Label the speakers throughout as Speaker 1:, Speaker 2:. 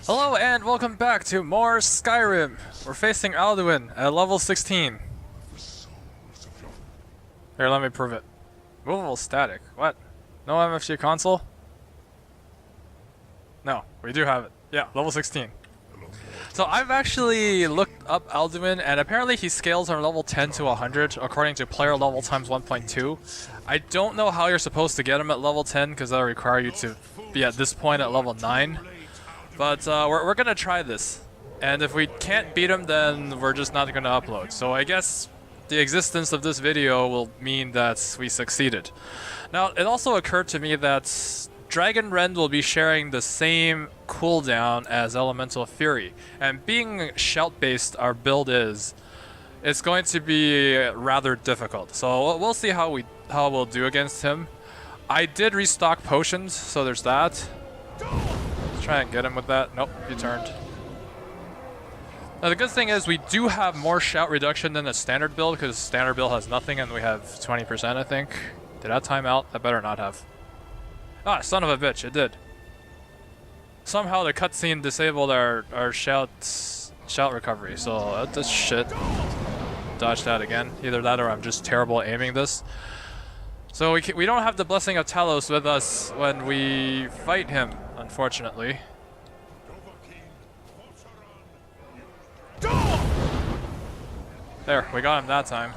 Speaker 1: Hello and welcome back to more Skyrim. We're facing Alduin at level 16. Here, let me prove it. Movable static. What? No MFG console? No, we do have it. Yeah, level 16. So I've actually looked up Alduin, and apparently he scales from level 10 to 100 according to player level times 1.2. I don't know how you're supposed to get him at level 10 because that'll require you to be at this point at level 9. But we're gonna try this, and if we can't beat him, then we're just not gonna upload. So I guess the existence of this video will mean that we succeeded. Now, it also occurred to me that Dragon Rend will be sharing the same cooldown as Elemental Fury, and being shout-based our build is, it's going to be rather difficult. So we'll see how we'll do against him. I did restock potions, so there's that. Try and get him with that. Nope, he turned. Now the good thing is we do have more shout reduction than the standard build, because standard build has nothing and we have 20%, I think. Did that time out? I better not have. Ah, son of a bitch, it did. Somehow the cutscene disabled our shout recovery, so that's shit. Dodge that again. Either that or I'm just terrible at aiming this. So we don't have the blessing of Talos with us when we fight him, unfortunately. There, we got him that time.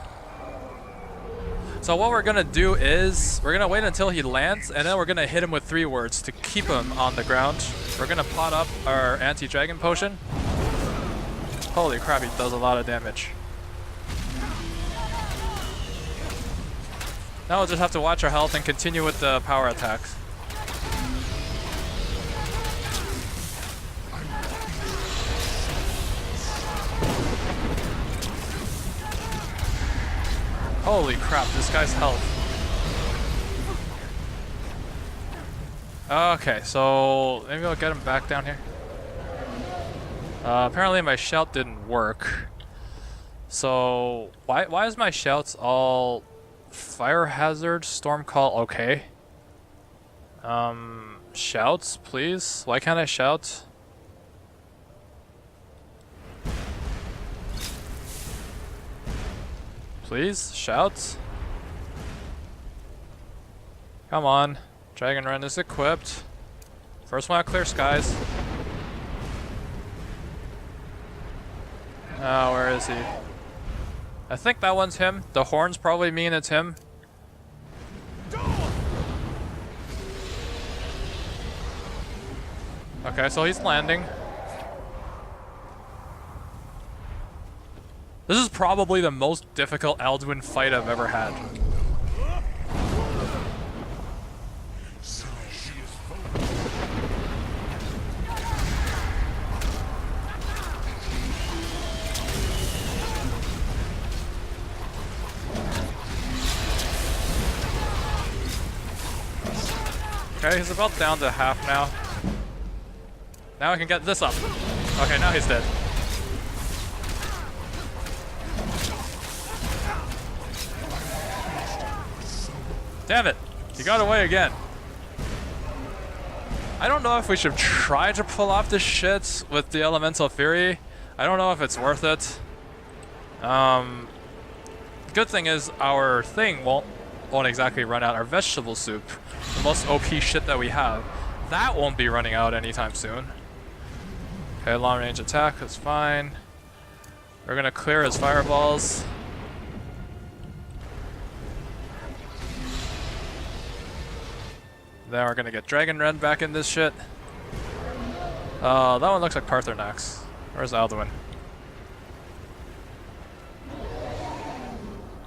Speaker 1: So what we're gonna do is, we're gonna wait until he lands, and then we're gonna hit him with 3 words to keep him on the ground. We're gonna pot up our anti-dragon potion. Holy crap, he does a lot of damage. Now we'll just have to watch our health and continue with the power attacks. Holy crap, this guy's health. Okay, so maybe I'll get him back down here. Apparently my shout didn't work. So why is my shouts all fire hazard, storm call, okay. Shouts, please? Why can't I shout? Please, shout. Come on. Dragon Rend is equipped. First one out, clear skies. Oh, where is he? I think that one's him. The horns probably mean it's him. Okay, so he's landing. This is probably the most difficult Alduin fight I've ever had. Okay, he's about down to half now. Now I can get this up. Okay, now he's dead. Damn it! He got away again. I don't know if we should try to pull off this shit with the Elemental Fury. I don't know if it's worth it. Good thing is our thing won't exactly run out. Our vegetable soup, the most OP shit that we have, that won't be running out anytime soon. Okay, long range attack, that's fine. We're gonna clear his fireballs. Then we're gonna get Dragon Rend back in this shit. That one looks like Parthenax. Where's Alduin?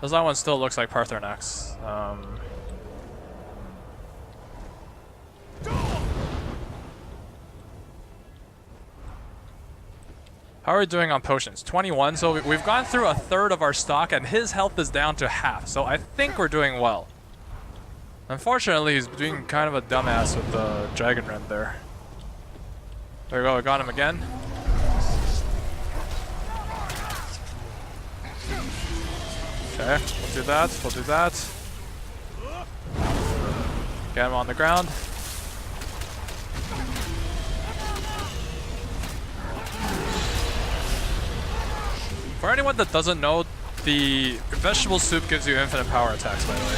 Speaker 1: That one still looks like Parthenax. How are we doing on potions? 21, so we've gone through a third of our stock and his health is down to half, so I think we're doing well. Unfortunately, he's being kind of a dumbass with the Dragon Rend there. There we go, we got him again. Okay, we'll do that, we'll do that. Get him on the ground. For anyone that doesn't know, the vegetable soup gives you infinite power attacks, by the way.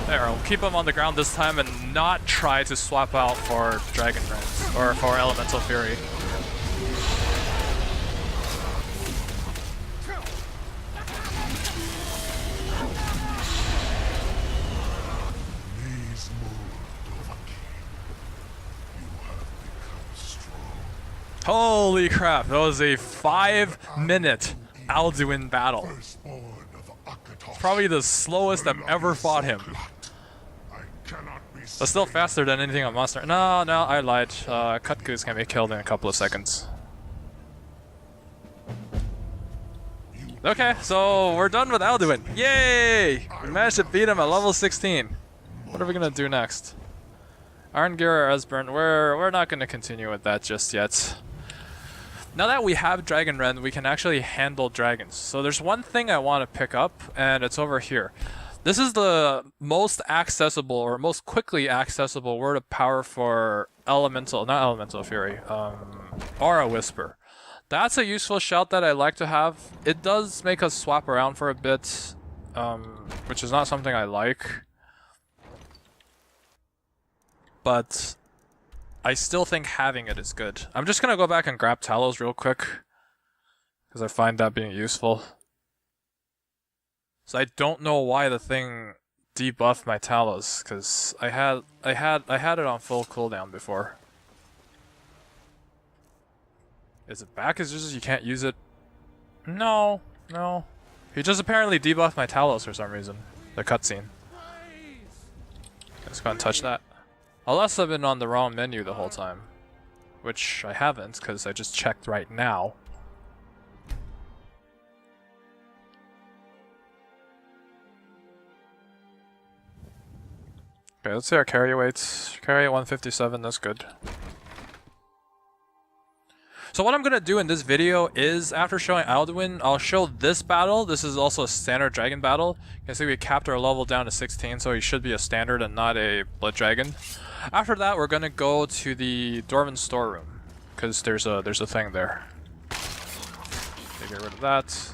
Speaker 1: There, I'll keep him on the ground this time and not try to swap out for Dragon Rend or for Elemental Fury. Holy crap, that was a 5-minute Alduin battle. Probably the slowest I've ever fought him. But still faster than anything on Monster. No, I lied. Cut Goose can be killed in a couple of seconds. Okay, so we're done with Alduin. Yay! We managed to beat him at level 16. What are we gonna do next? Iron Gear or Esbern? We're not gonna continue with that just yet. Now that we have Dragon Rend, we can actually handle dragons. So there's one thing I want to pick up, and it's over here. This is the most accessible, or most quickly accessible word of power for Elemental Fury, Aura Whisper. That's a useful shout that I like to have. It does make us swap around for a bit, which is not something I like. But I still think having it is good. I'm just gonna go back and grab Talos real quick, because I find that being useful. So I don't know why the thing debuffed my Talos, because I had it on full cooldown before. Is it back? Is just you can't use it? No. He just apparently debuffed my Talos for some reason. The cutscene. Let's go and touch that. Unless I've been on the wrong menu the whole time. Which I haven't, because I just checked right now. Okay, let's see our carry weights. Carry at 157, that's good. So what I'm going to do in this video is, after showing Alduin, I'll show this battle. This is also a standard dragon battle. You can see we capped our level down to 16, so he should be a standard and not a blood dragon. After that, we're going to go to the dwarven storeroom, because there's a thing there. Okay, get rid of that.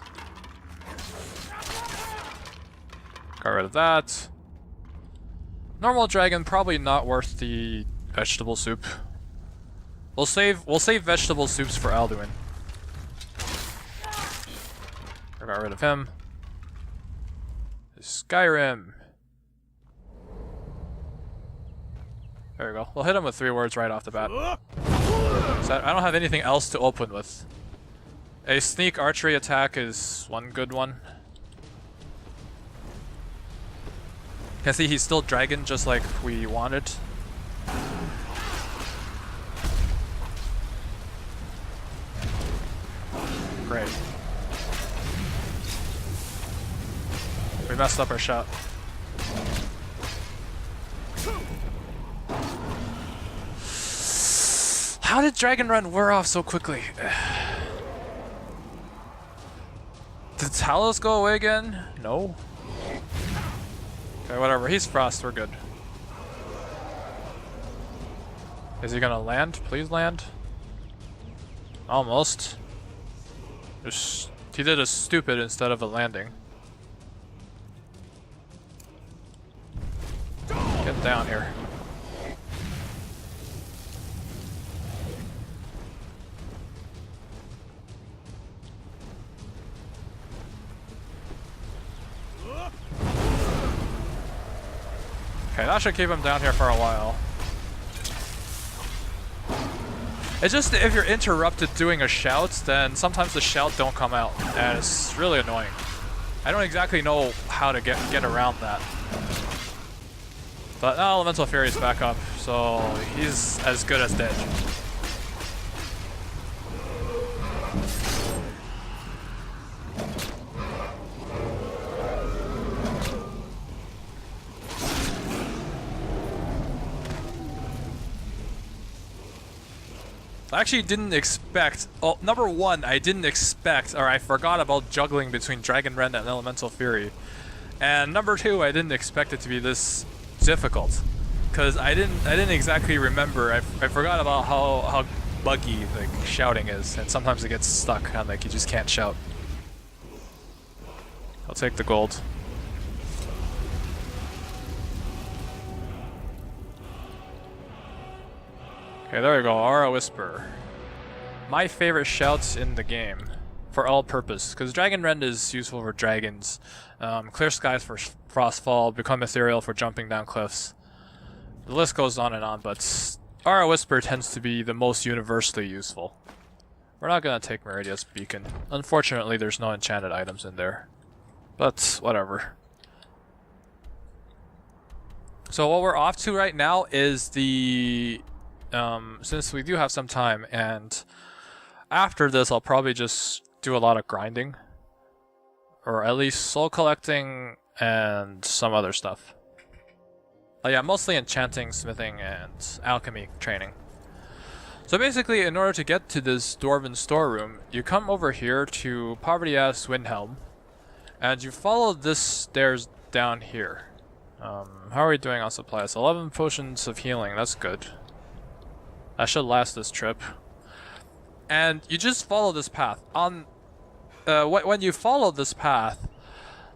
Speaker 1: Got rid of that. Normal dragon, probably not worth the vegetable soup. We'll save vegetable soups for Alduin. I got rid of him. Skyrim. There we go. We'll hit him with 3 words right off the bat. So I don't have anything else to open with. A sneak archery attack is one good one. Can see he's still dragon just like we wanted. Great. We messed up our shot. How did Dragon Rend wear off so quickly? Did Talos go away again? No. Okay, whatever. He's Frost. We're good. Is he gonna land? Please land. Almost. He did a stupid instead of a landing. Get down here. Okay, that should keep him down here for a while. It's just if you're interrupted doing a shout, then sometimes the shout don't come out, and it's really annoying. I don't exactly know how to get around that. But now Elemental Fury is back up, so he's as good as dead. I actually didn't expect, oh, number one, I didn't expect, or I forgot about juggling between Dragon Rend and Elemental Fury. And number two, I didn't expect it to be this difficult. because I didn't exactly remember. I forgot about how buggy like shouting is, and sometimes it gets stuck on like you just can't shout. I'll take the gold. Okay, there we go. Aura Whisper. My favorite shouts in the game for all purpose, because Dragon Rend is useful for dragons, Clear Skies for Frostfall, Become Ethereal for jumping down cliffs. The list goes on and on, but Aura Whisper tends to be the most universally useful. We're not gonna take Meridia's Beacon. Unfortunately, there's no enchanted items in there. But, whatever. So what we're off to right now is the... since we do have some time, and after this I'll probably just do a lot of grinding. Or at least soul collecting and some other stuff. Yeah, mostly enchanting, smithing, and alchemy training. So basically, in order to get to this dwarven storeroom, you come over here to Poverty-ass Windhelm, and you follow this stairs down here. How are we doing on supplies? 11 potions of healing, that's good. That should last this trip. And you just follow this path. When you follow this path,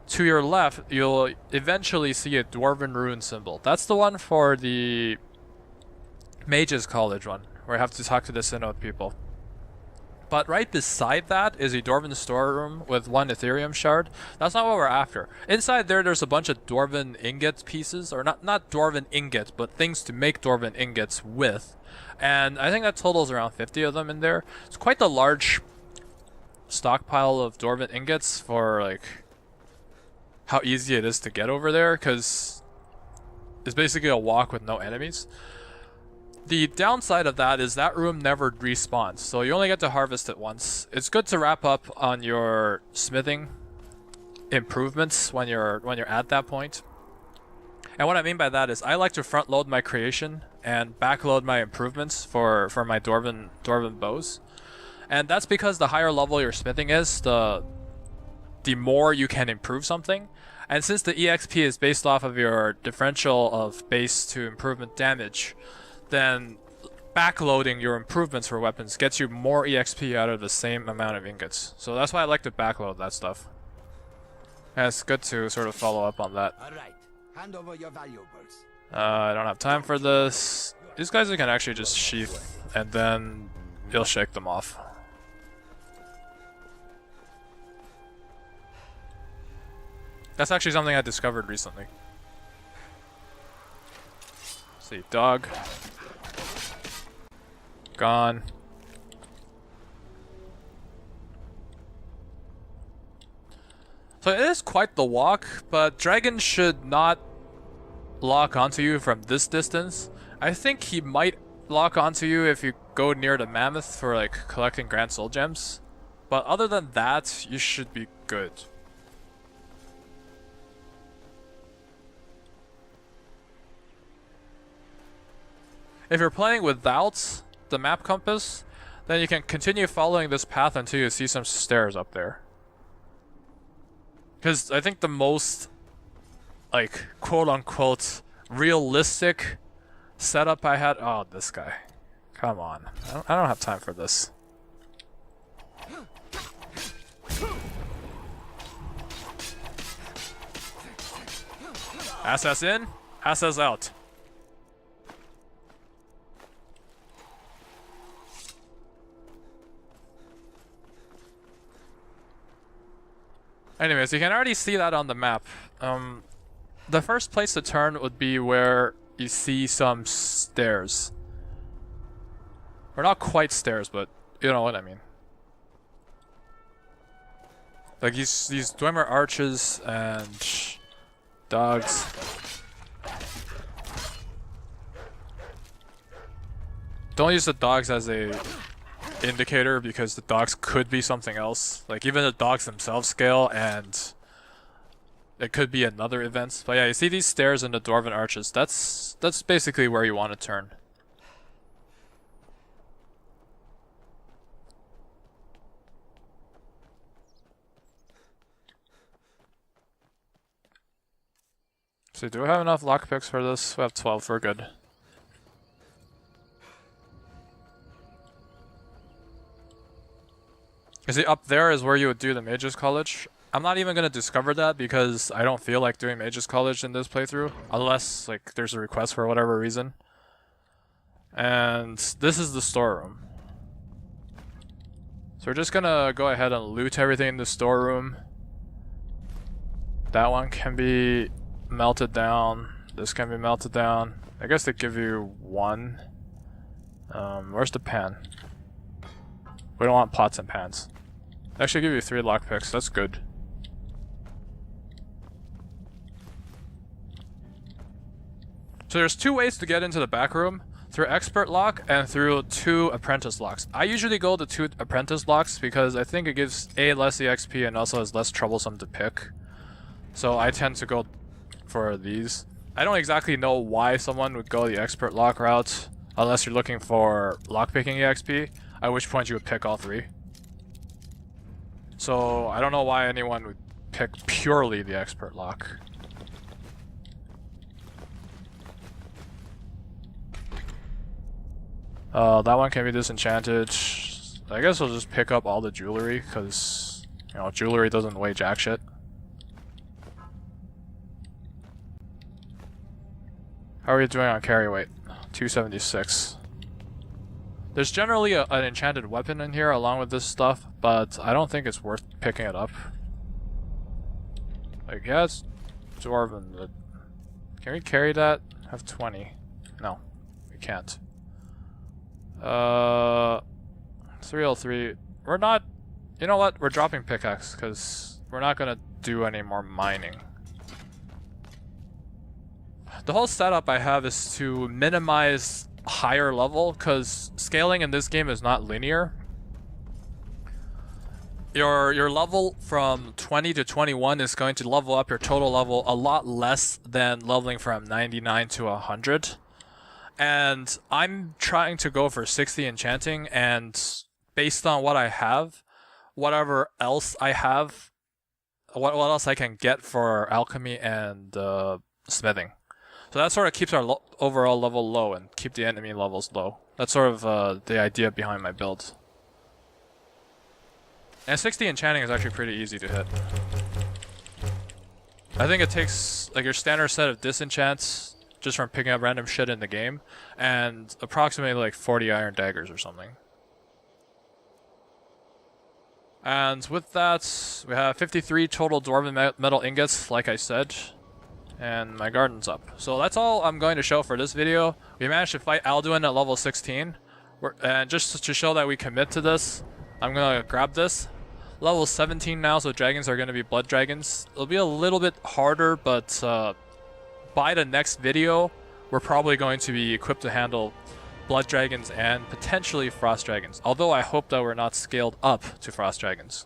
Speaker 1: to your left, you'll eventually see a dwarven rune symbol. That's the one for the Mages College one, where I have to talk to the Synod people. But right beside that is a dwarven storeroom with 1 Ethereum shard. That's not what we're after. Inside there's a bunch of dwarven ingot pieces, or not dwarven ingots, but things to make dwarven ingots with. And I think that totals around 50 of them in there. It's quite the large stockpile of dwarven ingots for like how easy it is to get over there, because it's basically a walk with no enemies. The downside of that is that room never respawns, so you only get to harvest it once. It's good to wrap up on your smithing improvements when you're at that point. And what I mean by that is I like to front load my creation and back load my improvements for my dwarven bows. And that's because the higher level your smithing is, the more you can improve something. And since the EXP is based off of your differential of base to improvement damage, then backloading your improvements for weapons gets you more EXP out of the same amount of ingots. So that's why I like to backload that stuff. And it's good to sort of follow up on that.
Speaker 2: Alright, hand over your valuables.
Speaker 1: I don't have time for this. These guys you can actually just sheath, and then you'll shake them off. That's actually something I discovered recently. Let's see, dog. Gone. So it is quite the walk, but dragons should not lock onto you from this distance. I think he might lock onto you if you go near the mammoth for like collecting grand soul gems. But other than that, you should be good. If you're playing without the map compass, then you can continue following this path until you see some stairs up there. Because I think the most, like, quote-unquote, realistic setup I had... Oh, this guy. Come on. I don't have time for this. SS in, SS out. Anyways, you can already see that on the map. The first place to turn would be where you see some stairs. Or not quite stairs, but you know what I mean. Like these Dwemer arches and dogs. Don't use the dogs as a indicator, because the dogs could be something else. Like even the dogs themselves scale, and it could be another event. But yeah, you see these stairs in the Dwarven arches. That's basically where you want to turn. So do we have enough lockpicks for this? We have 12, we're good. You see, up there is where you would do the Mages College. I'm not even going to discover that because I don't feel like doing Mages College in this playthrough. Unless, like, there's a request for whatever reason. And this is the storeroom. So we're just going to go ahead and loot everything in the storeroom. That one can be melted down. This can be melted down. I guess they give you one. Where's the pan? We don't want pots and pans. They actually give you 3 lockpicks. That's good. So there's 2 ways to get into the back room. Through expert lock and through 2 apprentice locks. I usually go the 2 apprentice locks because I think it gives A, less EXP and also is less troublesome to pick. So I tend to go for these. I don't exactly know why someone would go the expert lock route unless you're looking for lockpicking EXP, at which point you would pick all 3. So I don't know why anyone would pick purely the expert lock. That one can be disenchanted. I guess I'll just pick up all the jewelry, because, you know, jewelry doesn't weigh jack shit. How are you doing on carry weight? 276. There's generally an enchanted weapon in here along with this stuff, but I don't think it's worth picking it up. Like, yeah, it's dwarven, but can we carry that? I have 20. No, we can't. 303. We're not... You know what? We're dropping pickaxe, because we're not gonna do any more mining. The whole setup I have is to minimize higher level, because scaling in this game is not linear. Your level from 20 to 21 is going to level up your total level a lot less than leveling from 99 to 100. And I'm trying to go for 60 enchanting, and based on what I have, whatever else I have, what else I can get for alchemy and smithing. So that sort of keeps our overall level low and keep the enemy levels low. That's sort of the idea behind my build. And 60 enchanting is actually pretty easy to hit. I think it takes like your standard set of disenchants just from picking up random shit in the game, and approximately like 40 iron daggers or something. And with that, we have 53 total dwarven metal ingots, like I said, and my garden's up. So that's all I'm going to show for this video. We managed to fight Alduin at level 16, and just to show that we commit to this, I'm gonna grab this. Level 17 now, so dragons are gonna be blood dragons. It'll be a little bit harder, but by the next video, we're probably going to be equipped to handle blood dragons and potentially frost dragons. Although I hope that we're not scaled up to frost dragons.